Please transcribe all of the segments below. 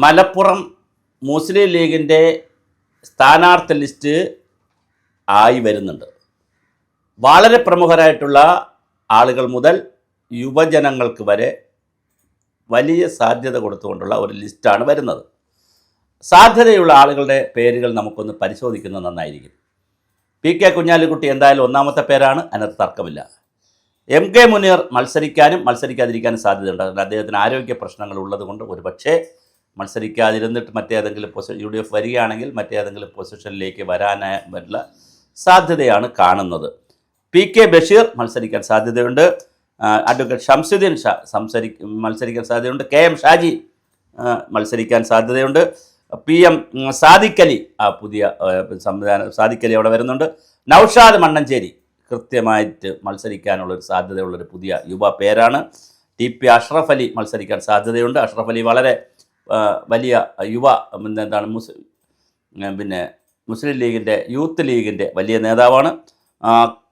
മലപ്പുറം മുസ്ലിം ലീഗിൻ്റെ സ്ഥാനാർത്ഥി ലിസ്റ്റ് ആയി വരുന്നുണ്ട്. വളരെ പ്രമുഖരായിട്ടുള്ള ആളുകൾ മുതൽ യുവജനങ്ങൾക്ക് വരെ വലിയ സാധ്യത കൊടുത്തുകൊണ്ടുള്ള ഒരു ലിസ്റ്റാണ് വരുന്നത്. സാധ്യതയുള്ള ആളുകളുടെ പേരുകൾ നമുക്കൊന്ന് പരിശോധിക്കുന്നത് നന്നായിരിക്കും. PK കുഞ്ഞാലിക്കുട്ടി എന്തായാലും ഒന്നാമത്തെ പേരാണ്, അതിനകത്ത് തർക്കമില്ല. MK മുനീർ മത്സരിക്കാനും മത്സരിക്കാതിരിക്കാനും സാധ്യതയുണ്ട്. അദ്ദേഹത്തിന് ആരോഗ്യ പ്രശ്നങ്ങൾ ഉള്ളതുകൊണ്ട് ഒരുപക്ഷെ മത്സരിക്കാതിരുന്നിട്ട് മറ്റേതെങ്കിലും UDF വരികയാണെങ്കിൽ മറ്റേതെങ്കിലും പൊസിഷനിലേക്ക് വരാനുള്ള സാധ്യതയാണ് കാണുന്നത്. PK ബഷീർ മത്സരിക്കാൻ സാധ്യതയുണ്ട്. അഡ്വക്കേറ്റ് ഷംസുദ്ദീൻ മത്സരിക്കാൻ സാധ്യതയുണ്ട്. KM ഷാജി മത്സരിക്കാൻ സാധ്യതയുണ്ട്. PM സാദിഖ് അലി, പുതിയ സംവിധാനം സാദിഖ് അലി അവിടെ വരുന്നുണ്ട്. നൗഷാദ് മണ്ണഞ്ചേരി കൃത്യമായിട്ട് മത്സരിക്കാനുള്ളൊരു സാധ്യതയുള്ളൊരു പുതിയ യുവ പേരാണ്. TP അഷ്റഫ് അലി മത്സരിക്കാൻ സാധ്യതയുണ്ട്. അഷ്റഫ് അലി വളരെ വലിയ യുവ മുസ്ലിം ലീഗിൻ്റെ യൂത്ത് ലീഗിൻ്റെ വലിയ നേതാവാണ്.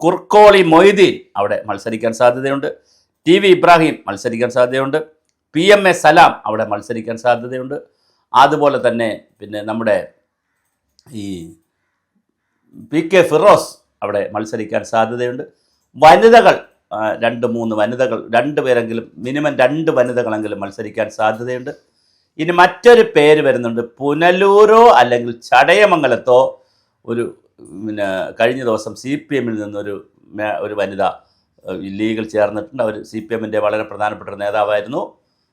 കുർക്കോളി മൊയ്തീൻ അവിടെ മത്സരിക്കാൻ സാധ്യതയുണ്ട്. TV ഇബ്രാഹിം മത്സരിക്കാൻ സാധ്യതയുണ്ട്. PMA സലാം അവിടെ മത്സരിക്കാൻ സാധ്യതയുണ്ട്. അതുപോലെ തന്നെ നമ്മുടെ ഈ PK ഫിറോസ് അവിടെ മത്സരിക്കാൻ സാധ്യതയുണ്ട്. വനിതകൾ 2-3 വനിതകൾ, 2 പേരെങ്കിലും, മിനിമം 2 വനിതകളെങ്കിലും മത്സരിക്കാൻ സാധ്യതയുണ്ട്. ഇനി മറ്റൊരു പേര് വരുന്നുണ്ട്. പുനലൂരോ അല്ലെങ്കിൽ ചടയമംഗലത്തോ കഴിഞ്ഞ ദിവസം CPM-ൽ നിന്നൊരു വനിത ലീഗിൽ ചേർന്നിട്ടുണ്ട്. അവർ CPM-ൻ്റെ വളരെ പ്രധാനപ്പെട്ട ഒരു നേതാവായിരുന്നു.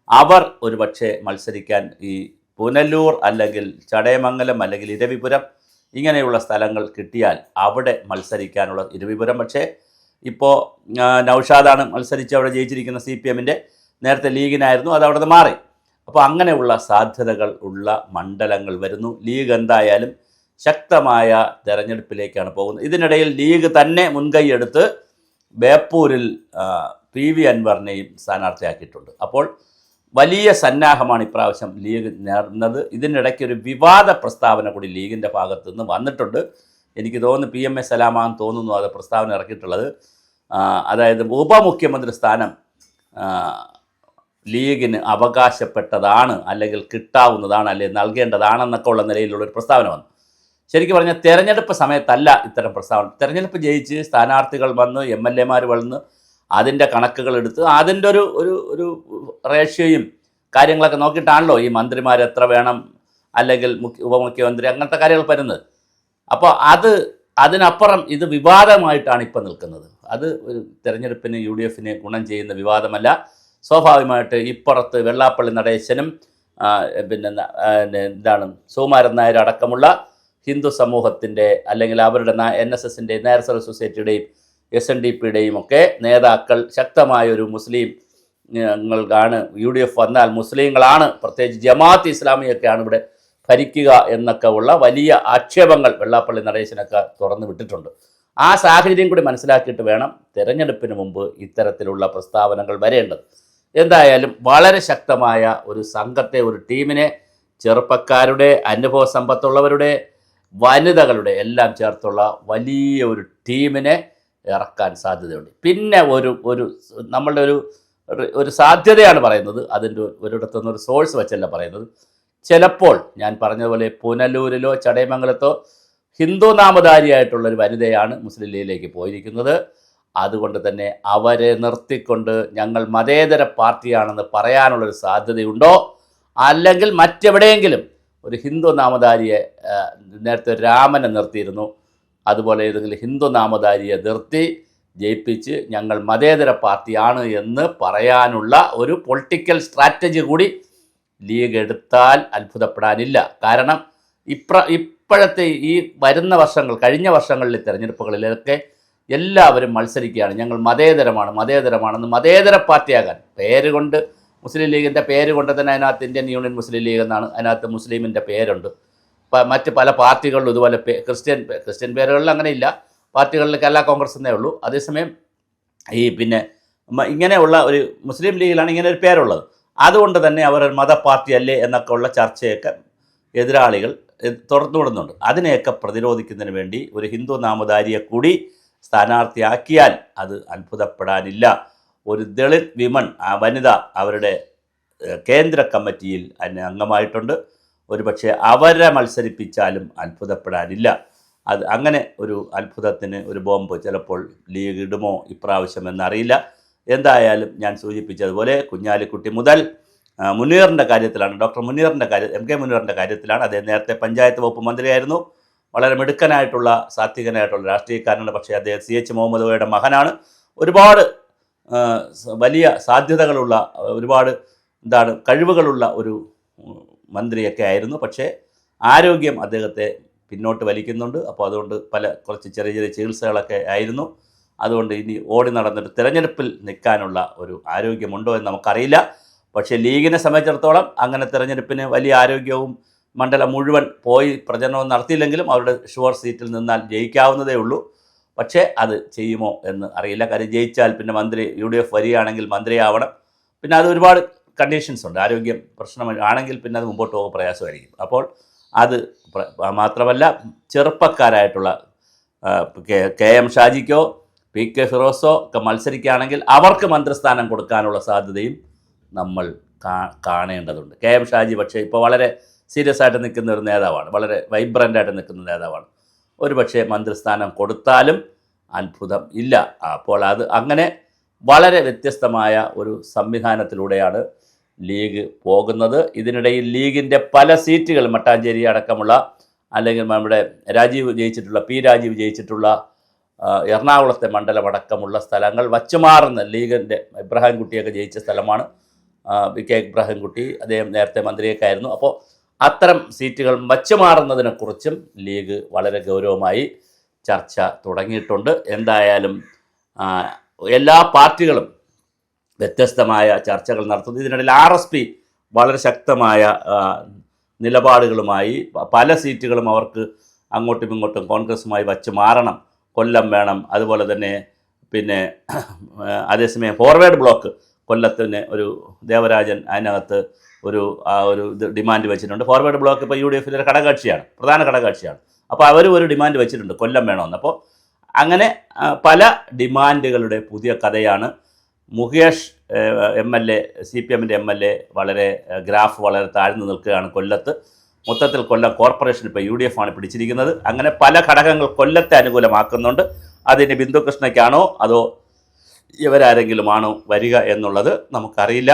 അവർ ഒരുപക്ഷെ മത്സരിക്കാൻ ഈ പുനലൂർ അല്ലെങ്കിൽ ചടയമംഗലം അല്ലെങ്കിൽ ഇരവിപുരം ഇങ്ങനെയുള്ള സ്ഥലങ്ങൾ കിട്ടിയാൽ അവിടെ മത്സരിക്കാനുള്ള, ഇരവിപുരം പക്ഷേ ഇപ്പോൾ നൗഷാദാണ് മത്സരിച്ച് അവിടെ ജയിച്ചിരിക്കുന്ന CPM-ൻ്റെ, നേരത്തെ ലീഗിനായിരുന്നു, അത് അവിടെ നിന്ന് മാറി. അപ്പോൾ അങ്ങനെയുള്ള സാധ്യതകൾ ഉള്ള മണ്ഡലങ്ങൾ വരുന്നു. ലീഗ് എന്തായാലും ശക്തമായ തെരഞ്ഞെടുപ്പിലേക്കാണ് പോകുന്നത്. ഇതിനിടയിൽ ലീഗ് തന്നെ മുൻകൈയെടുത്ത് ബേപ്പൂരിൽ PV അൻവറിനെയും സ്ഥാനാർത്ഥിയാക്കിയിട്ടുണ്ട്. അപ്പോൾ വലിയ സന്നാഹമാണ് ഇപ്രാവശ്യം ലീഗ് നേടുന്നത്. ഇതിനിടയ്ക്ക് ഒരു വിവാദ പ്രസ്താവന കൂടി ലീഗിൻ്റെ ഭാഗത്തു നിന്ന് വന്നിട്ടുണ്ട്. എനിക്ക് തോന്നുന്നു PMA സലാമാണെന്ന് തോന്നുന്നു അത് പ്രസ്താവന ഇറക്കിയിട്ടുള്ളത്. അതായത് ഉപമുഖ്യമന്ത്രി സ്ഥാനം ലീഗിന് അവകാശപ്പെട്ടതാണ്, അല്ലെങ്കിൽ കിട്ടാവുന്നതാണ്, അല്ലെങ്കിൽ നൽകേണ്ടതാണെന്നൊക്കെ ഉള്ള നിലയിലുള്ളൊരു പ്രസ്താവന വന്നു. ശരിക്കും പറഞ്ഞാൽ തെരഞ്ഞെടുപ്പ് സമയത്തല്ല ഇത്തരം പ്രസ്താവന. തെരഞ്ഞെടുപ്പ് ജയിച്ച് സ്ഥാനാർത്ഥികൾ വന്ന് MLA-മാർ വന്ന് അതിൻ്റെ കണക്കുകൾ എടുത്ത് അതിൻ്റെ ഒരു റേഷ്യോയും കാര്യങ്ങളൊക്കെ നോക്കിയിട്ടാണല്ലോ ഈ മന്ത്രിമാർ എത്ര വേണം, അല്ലെങ്കിൽ ഉപമുഖ്യമന്ത്രി, അങ്ങനത്തെ കാര്യങ്ങൾ വരുന്നത്. അപ്പോൾ അതിനപ്പുറം ഇത് വിവാദമായിട്ടാണ് ഇപ്പോൾ നിൽക്കുന്നത്. അത് ഒരു തെരഞ്ഞെടുപ്പിന് UDF-ന് ഗുണം ചെയ്യുന്ന വിവാദമല്ല. സ്വാഭാവികമായിട്ട് ഇപ്പുറത്ത് വെള്ളാപ്പള്ളി നടേശനും സുകുമാരൻ നായർ അടക്കമുള്ള ഹിന്ദു സമൂഹത്തിൻ്റെ, അല്ലെങ്കിൽ അവരുടെ NSS-ൻ്റെ, നായർ സർവീസ് സൊസൈറ്റിയുടെയും SNDP-യുടെയും ഒക്കെ നേതാക്കൾ ശക്തമായൊരു മുസ്ലിങ്ങൾക്കാണ് UDF വന്നാൽ മുസ്ലിങ്ങളാണ്, പ്രത്യേകിച്ച് ജമാഅത്ത് ഇസ്ലാമിയൊക്കെയാണ് ഇവിടെ ഭരിക്കുക എന്നൊക്കെ ഉള്ള വലിയ ആക്ഷേപങ്ങൾ വെള്ളാപ്പള്ളി നടേശനൊക്കെ തുറന്നു വിട്ടിട്ടുണ്ട്. ആ സാഹചര്യം കൂടി മനസ്സിലാക്കിയിട്ട് വേണം തെരഞ്ഞെടുപ്പിന് മുമ്പ് ഇത്തരത്തിലുള്ള പ്രസ്താവനകൾ വരേണ്ടത്. എന്തായാലും വളരെ ശക്തമായ ഒരു സംഘത്തെ, ഒരു ടീമിനെ, ചെറുപ്പക്കാരുടെ, അനുഭവ സമ്പത്തുള്ളവരുടെ, വനിതകളുടെ എല്ലാം ചേർത്തുള്ള വലിയ ഒരു ടീമിനെ ഇറക്കാൻ സാധ്യതയുണ്ട്. പിന്നെ നമ്മളുടെ ഒരു സാധ്യതയാണ് പറയുന്നത്. അതിൻ്റെ ഒരിടത്തുനിന്നൊരു സോഴ്സ് വെച്ചല്ല പറയുന്നത്. ചിലപ്പോൾ ഞാൻ പറഞ്ഞതുപോലെ പുനലൂരിലോ ചടയമംഗലത്തോ ഹിന്ദു നാമധാരിയായിട്ടുള്ളൊരു വനിതയാണ് മുസ്ലിം ലീഗിലേക്ക് പോയിരിക്കുന്നത്. അതുകൊണ്ട് തന്നെ അവരെ നിർത്തിക്കൊണ്ട് ഞങ്ങൾ മതേതര പാർട്ടിയാണെന്ന് പറയാനുള്ളൊരു സാധ്യതയുണ്ടോ, അല്ലെങ്കിൽ മറ്റെവിടെയെങ്കിലും ഒരു ഹിന്ദു നാമധാരിയെ, നേരത്തെ രാമനെ നിർത്തിയിരുന്നു, അതുപോലെ ഏതെങ്കിലും ഹിന്ദു നാമധാരിയെ നിർത്തി ജയിപ്പിച്ച് ഞങ്ങൾ മതേതര പാർട്ടിയാണ് എന്ന് പറയാനുള്ള ഒരു പൊളിറ്റിക്കൽ സ്ട്രാറ്റജി കൂടി ലീഗ് എടുത്താൽ അത്ഭുതപ്പെടാനില്ല. കാരണം ഇപ്പോഴത്തെ ഈ വരുന്ന വർഷങ്ങൾ, കഴിഞ്ഞ വർഷങ്ങളിലെ തെരഞ്ഞെടുപ്പുകളിലൊക്കെ എല്ലാവരും മത്സരിക്കുകയാണ്. ഞങ്ങൾ മതേതരമാണെന്ന്, മതേതര പാർട്ടിയാകാൻ പേരുകൊണ്ട്, മുസ്ലിം ലീഗിൻ്റെ പേര് കൊണ്ട് തന്നെ അതിനകത്ത് ഇന്ത്യൻ യൂണിയൻ മുസ്ലിം ലീഗ് എന്നാണ്, അതിനകത്ത് മുസ്ലിമിൻ്റെ പേരുണ്ട്. മറ്റ് പല പാർട്ടികളിലും ഇതുപോലെ ക്രിസ്ത്യൻ പേരുകളിൽ അങ്ങനെയില്ല, പാർട്ടികളിൽ കേരള കോൺഗ്രസ് എന്നേ ഉള്ളൂ. അതേസമയം ഈ ഇങ്ങനെയുള്ള ഒരു മുസ്ലിം ലീഗിലാണ് ഇങ്ങനെ ഒരു പേരുള്ളത്. അതുകൊണ്ട് തന്നെ അവർ മതപാർട്ടി അല്ലേ എന്നൊക്കെ ഉള്ള ചർച്ചയൊക്കെ എതിരാളികൾ തുറന്നുവിടുന്നുണ്ട്. അതിനെയൊക്കെ പ്രതിരോധിക്കുന്നതിന് വേണ്ടി ഒരു ഹിന്ദു നാമധാരിയെ കൂടി സ്ഥാനാർത്ഥിയാക്കിയാൽ അത് അത്ഭുതപ്പെടാനില്ല. ഒരു ദളിത് വിമൺ, വനിത അവരുടെ കേന്ദ്ര കമ്മിറ്റിയിൽ അംഗമായിട്ടുണ്ട്. ഒരുപക്ഷെ അവരെ മത്സരിപ്പിച്ചാലും അത്ഭുതപ്പെടാനില്ല. അത് അങ്ങനെ ഒരു അത്ഭുതത്തിന് ഒരു ബോംബ് ചിലപ്പോൾ ലീഗ് ഇടുമോ ഇപ്രാവശ്യം എന്നറിയില്ല. എന്തായാലും ഞാൻ സൂചിപ്പിച്ചതുപോലെ കുഞ്ഞാലിക്കുട്ടി മുതൽ മുനീറിൻ്റെ കാര്യത്തിലാണ്, ഡോക്ടർ മുനീറിൻ്റെ എം കെ മുനീറിൻ്റെ കാര്യത്തിലാണ്. അദ്ദേഹം നേരത്തെ പഞ്ചായത്ത് വകുപ്പ് മന്ത്രിയായിരുന്നു. വളരെ മിടുക്കനായിട്ടുള്ള സാത്വികനായിട്ടുള്ള രാഷ്ട്രീയക്കാരനാണ്. പക്ഷേ അദ്ദേഹം CH മുഹമ്മദ് കോയയുടെ മകനാണ്. ഒരുപാട് വലിയ സാധ്യതകളുള്ള, ഒരുപാട് കഴിവുകളുള്ള ഒരു മന്ത്രിയൊക്കെ ആയിരുന്നു. പക്ഷേ ആരോഗ്യം അദ്ദേഹത്തെ പിന്നോട്ട് വലിക്കുന്നുണ്ട്. അപ്പോൾ അതുകൊണ്ട് കുറച്ച് ചെറിയ ചെറിയ ചികിത്സകളൊക്കെ ആയിരുന്നു. അതുകൊണ്ട് ഇനി ഓടി നടന്നിട്ട് തിരഞ്ഞെടുപ്പിൽ നിൽക്കാനുള്ള ഒരു ആരോഗ്യമുണ്ടോ എന്ന് നമുക്കറിയില്ല. പക്ഷേ ലീഗിനെ സംബന്ധിച്ചിടത്തോളം അങ്ങനെ തിരഞ്ഞെടുപ്പിന് വലിയ ആരോഗ്യവും മണ്ഡലം മുഴുവൻ പോയി പ്രചരണവും നടത്തിയില്ലെങ്കിലും അവരുടെ ഷുവർ സീറ്റിൽ നിന്നാൽ ജയിക്കാവുന്നതേ ഉള്ളൂ. പക്ഷേ അത് ചെയ്യുമോ എന്ന് അറിയില്ല. കാര്യം ജയിച്ചാൽ പിന്നെ UDF വരികയാണെങ്കിൽ മന്ത്രിയാവണം. പിന്നെ അത് ഒരുപാട് കണ്ടീഷൻസ് ഉണ്ട്. ആരോഗ്യം പ്രശ്നമാണെങ്കിൽ പിന്നെ അത് മുമ്പോട്ട് പോകാൻ പ്രയാസമായിരിക്കും. അപ്പോൾ അത് മാത്രമല്ല, ചെറുപ്പക്കാരായിട്ടുള്ള KM ഷാജിക്കോ PK ഫിറോസോ ഒക്കെ മത്സരിക്കുകയാണെങ്കിൽ അവർക്ക് മന്ത്രിസ്ഥാനം കൊടുക്കാനുള്ള സാധ്യതയും നമ്മൾ കാണേണ്ടതുണ്ട്. KM ഷാജി പക്ഷേ ഇപ്പോൾ വളരെ സീരിയസ് ആയിട്ട് നിൽക്കുന്ന ഒരു നേതാവാണ്, വളരെ വൈബ്രൻ്റായിട്ട് നിൽക്കുന്ന നേതാവാണ്. ഒരുപക്ഷെ മന്ത്രിസ്ഥാനം കൊടുത്താലും അത്ഭുതം ഇല്ല. അപ്പോൾ അത് അങ്ങനെ വളരെ വ്യത്യസ്തമായ ഒരു സംവിധാനത്തിലൂടെയാണ് ലീഗ് പോകുന്നത്. ഇതിനിടയിൽ ലീഗിൻ്റെ പല സീറ്റുകൾ മട്ടാഞ്ചേരി അടക്കമുള്ള, അല്ലെങ്കിൽ നമ്മുടെ രാജീവ് ജയിച്ചിട്ടുള്ള എറണാകുളത്തെ മണ്ഡലം അടക്കമുള്ള സ്ഥലങ്ങൾ വച്ചുമാറുന്ന ലീഗിൻ്റെ ഇബ്രാഹിം കുട്ടിയൊക്കെ ജയിച്ച സ്ഥലമാണ്. PK ഇബ്രാഹിം കുട്ടി, അദ്ദേഹം നേരത്തെ മന്ത്രിയൊക്കെ ആയിരുന്നു. അപ്പോൾ അത്തരം സീറ്റുകൾ വച്ചുമാറുന്നതിനെക്കുറിച്ചും ലീഗ് വളരെ ഗൗരവമായി ചർച്ച തുടങ്ങിയിട്ടുണ്ട്. എന്തായാലും എല്ലാ പാർട്ടികളും വ്യത്യസ്തമായ ചർച്ചകൾ നടത്തുന്നു. ഇതിനിടയിൽ RSP വളരെ ശക്തമായ നിലപാടുകളുമായി പല സീറ്റുകളും അവർക്ക് അങ്ങോട്ടും ഇങ്ങോട്ടും കോൺഗ്രസുമായി വച്ച് മാറണം, കൊല്ലം വേണം. അതുപോലെ തന്നെ പിന്നെ അതേസമയം ഫോർവേഡ് ബ്ലോക്ക് കൊല്ലത്തിന് ഒരു ദേവരാജൻ അതിനകത്ത് ഒരു ഡിമാൻഡ് വെച്ചിട്ടുണ്ട്. ഫോർവേഡ് ബ്ലോക്ക് ഇപ്പോൾ UDFിൻ്റെ ഒരു ഘടകകക്ഷിയാണ്, പ്രധാന ഘടകകക്ഷിയാണ്. അപ്പോൾ അവരും ഒരു ഡിമാൻഡ് വെച്ചിട്ടുണ്ട്, കൊല്ലം വേണമെന്ന്. അപ്പോൾ അങ്ങനെ പല ഡിമാൻഡുകളുടെ പുതിയ കഥയാണ്. മുകേഷ് MLA, CPMൻ്റെ MLA വളരെ ഗ്രാഫ് വളരെ താഴ്ന്നു നിൽക്കുകയാണ് കൊല്ലത്ത്. മൊത്തത്തിൽ കൊല്ലം കോർപ്പറേഷൻ ഇപ്പോൾ UDF ആണ് പിടിച്ചിരിക്കുന്നത്. അങ്ങനെ പല ഘടകങ്ങൾ കൊല്ലത്തെ അനുകൂലമാക്കുന്നുണ്ട്. അതിന് ബിന്ദു കൃഷ്ണയ്ക്കാണോ അതോ ഇവരാരെങ്കിലും ആണോ വരിക എന്നുള്ളത് നമുക്കറിയില്ല.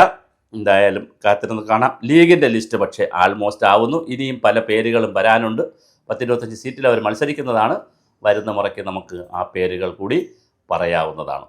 എന്തായാലും കാത്തിരുന്ന് കാണാം. ലീഗിൻ്റെ ലിസ്റ്റ് പക്ഷേ ആൾമോസ്റ്റ് ആവുന്നു. ഇനിയും പല പേരുകളും വരാനുണ്ട്. 10-25 സീറ്റിൽ അവർ മത്സരിക്കുന്നതാണ്. വരുന്ന മുറയ്ക്ക് നമുക്ക് ആ പേരുകൾ കൂടി പറയാവുന്നതാണ്.